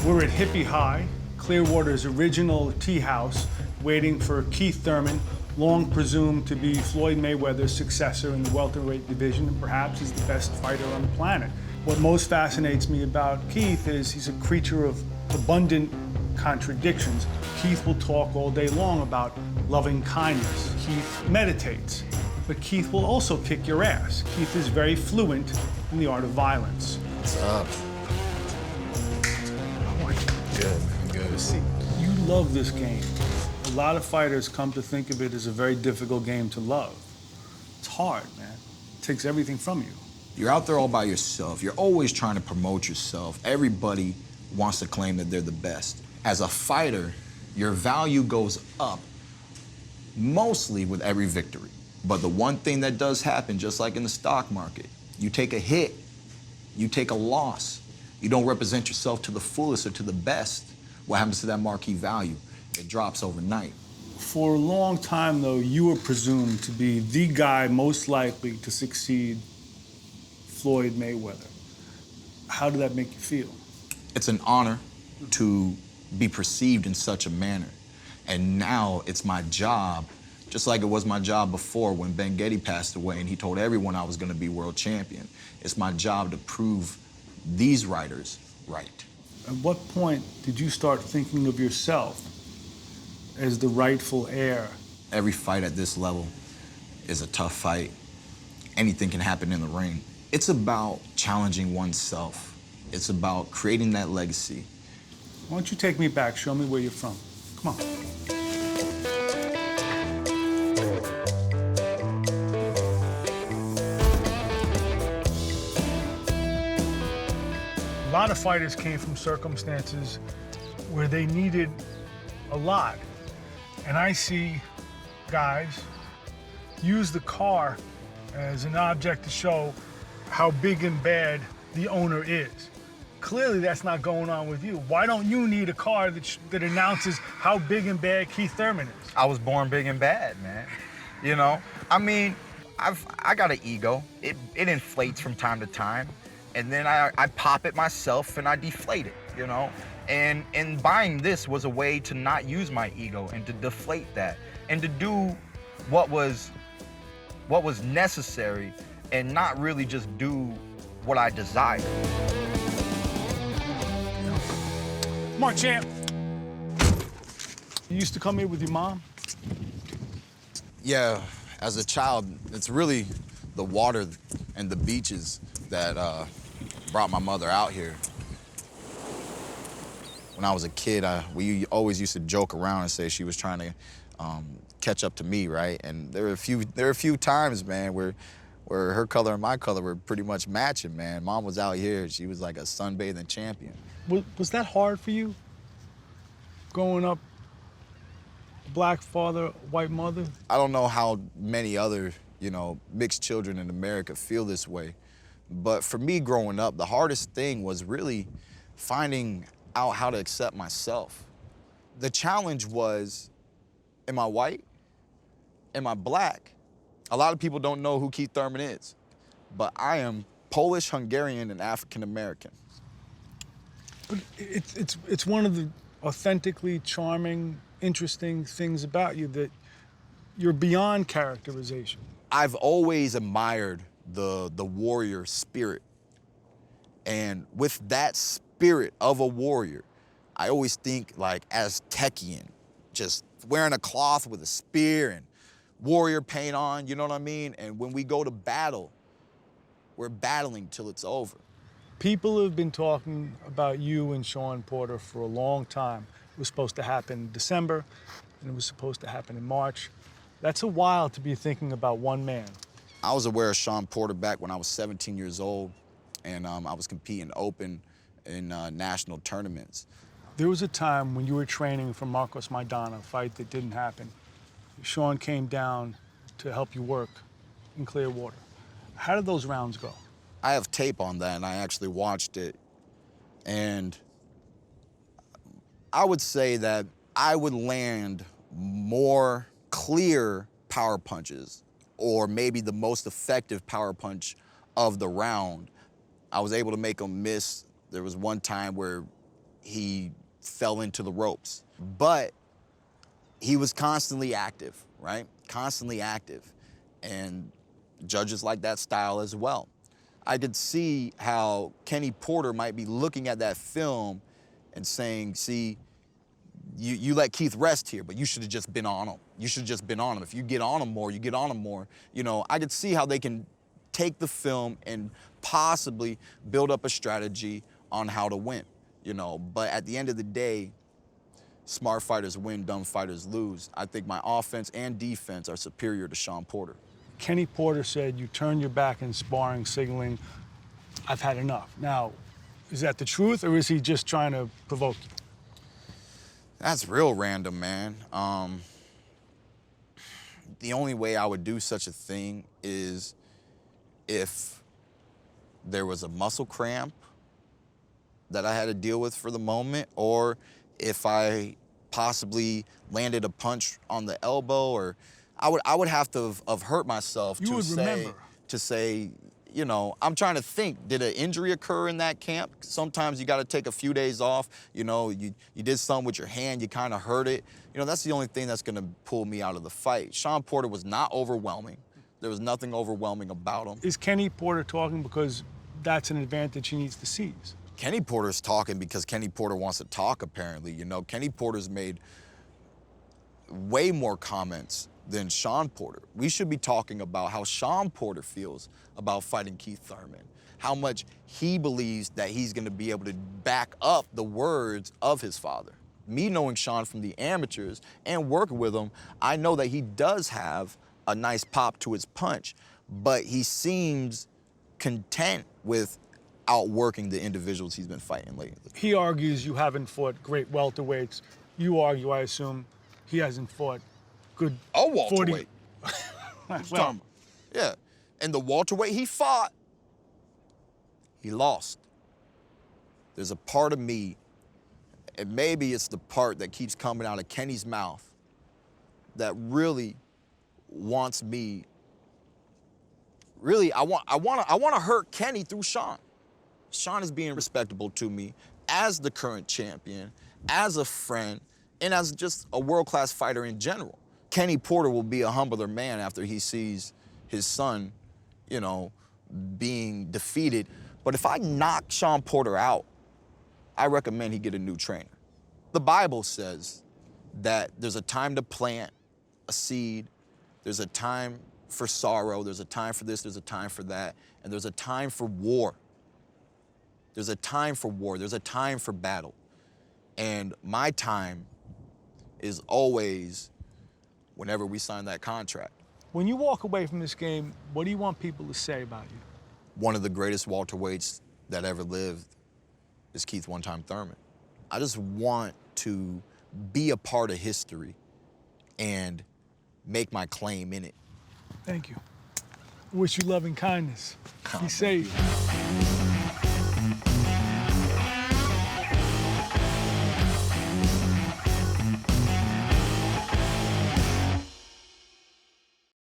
We're at Hippie High, Clearwater's original tea house, waiting for Keith Thurman, long presumed to be Floyd Mayweather's successor in the welterweight division, and perhaps he's the best fighter on the planet. What most fascinates me about Keith is he's a creature of abundant contradictions. Keith will talk all day long about loving kindness. Keith meditates, but Keith will also kick your ass. Keith is very fluent in the art of violence. What's up? Good. See, you love this game. A lot of fighters come to think of it as a very difficult game to love. It's hard, man. It takes everything from you. You're out there all by yourself. You're always trying to promote yourself. Everybody wants to claim that they're the best. As a fighter, your value goes up mostly with every victory. But the one thing that does happen, just like in the stock market, you take a hit, you take a loss, you don't represent yourself to the fullest or to the best. What happens to that marquee value? It drops overnight. For a long time, though, you were presumed to be the guy most likely to succeed Floyd Mayweather. How did that make you feel? It's an honor to be perceived in such a manner. And now it's my job, just like it was my job before when Ben Getty passed away and he told everyone I was going to be world champion. It's my job to prove these writers right. At what point did you start thinking of yourself as the rightful heir? Every fight at this level is a tough fight. Anything can happen in the ring. It's about challenging oneself. It's about creating that legacy. Why don't you take me back, show me where you're from. Come on. A lot of fighters came from circumstances where they needed a lot. And I see guys use the car as an object to show how big and bad the owner is. Clearly that's not going on with you. Why don't you need a car that announces how big and bad Keith Thurman is? I was born big and bad, man. You know? I mean, I got an ego. It inflates from time to time. And then I pop it myself and I deflate it, you know? And buying this was a way to not use my ego and to deflate that and to do what was necessary and not really just do what I desired. Come on, champ. You used to come here with your mom? Yeah, as a child, it's really the water and the beaches that brought my mother out here. When I was a kid, we always used to joke around and say she was trying to catch up to me, right? And there were a few times, man, where her color and my color were pretty much matching, man. Mom was out here. She was like a sunbathing champion. Was that hard for you, growing up, black father, white mother? I don't know how many other, mixed children in America feel this way, but for me growing up, the hardest thing was really finding out how to accept myself. The challenge was, am I white? Am I black? A lot of people don't know who Keith Thurman is, but I am Polish, Hungarian, and African American. But it's one of the authentically charming, interesting things about you that you're beyond characterization. I've always admired the warrior spirit. And with that spirit of a warrior, I always think like Aztecian, just wearing a cloth with a spear and warrior paint on, you know what I mean? And when we go to battle, we're battling till it's over. People have been talking about you and Shawn Porter for a long time. It was supposed to happen in December, and it was supposed to happen in March. That's a while to be thinking about one man. I was aware of Shawn Porter back when I was 17 years old, and I was competing open in national tournaments. There was a time when you were training for Marcos Maidana, a fight that didn't happen. Shawn came down to help you work in Clearwater. How did those rounds go? I have tape on that, and I actually watched it. And I would say that I would land more clear power punches, or maybe the most effective power punch of the round, I was able to make him miss. There was one time where he fell into the ropes, but he was constantly active, right? Constantly active. And judges like that style as well. I could see how Kenny Porter might be looking at that film and saying, see, you let Keith rest here, but you should have just been on him. You should have just been on him. If you get on him more, you get on him more. You know, I could see how they can take the film and possibly build up a strategy on how to win, you know. But at the end of the day, smart fighters win, dumb fighters lose. I think my offense and defense are superior to Shawn Porter. Kenny Porter said you turned your back in sparring, signaling, I've had enough. Now, is that the truth, or is he just trying to provoke you? That's real random, man. The only way I would do such a thing is if there was a muscle cramp that I had to deal with for the moment, or if I possibly landed a punch on the elbow, or I would have to have hurt myself to say, you know, I'm trying to think, did an injury occur in that camp? Sometimes you got to take a few days off. You know, you did something with your hand, you kind of hurt it. You know, that's the only thing that's going to pull me out of the fight. Shawn Porter was not overwhelming. There was nothing overwhelming about him. Is Kenny Porter talking because that's an advantage he needs to seize? Kenny Porter's talking because Kenny Porter wants to talk, apparently. You know, Kenny Porter's made way more comments than Shawn Porter. We should be talking about how Shawn Porter feels about fighting Keith Thurman, how much he believes that he's gonna be able to back up the words of his father. Me knowing Shawn from the amateurs and working with him, I know that he does have a nice pop to his punch, but he seems content with outworking the individuals he's been fighting lately. He argues you haven't fought great welterweights. You argue, I assume, he hasn't fought good welterweight. 40. Well, yeah, and the welterweight he fought, he lost. There's a part of me, and maybe it's the part that keeps coming out of Kenny's mouth, that really wants me. Really, I want to hurt Kenny through Shawn. Shawn is being respectable to me as the current champion, as a friend, and as just a world-class fighter in general. Kenny Porter will be a humbler man after he sees his son, you know, being defeated. But if I knock Shawn Porter out, I recommend he get a new trainer. The Bible says that there's a time to plant a seed, there's a time for sorrow, there's a time for this, there's a time for that, and there's a time for war. There's a time for war, there's a time for battle. And my time is always whenever we sign that contract. when you walk away from this game, what do you want people to say about you? One of the greatest welterweights that ever lived is Keith "One-Time" Thurman. I just want to be a part of history and make my claim in it. Thank you. I wish you love and kindness. Be safe.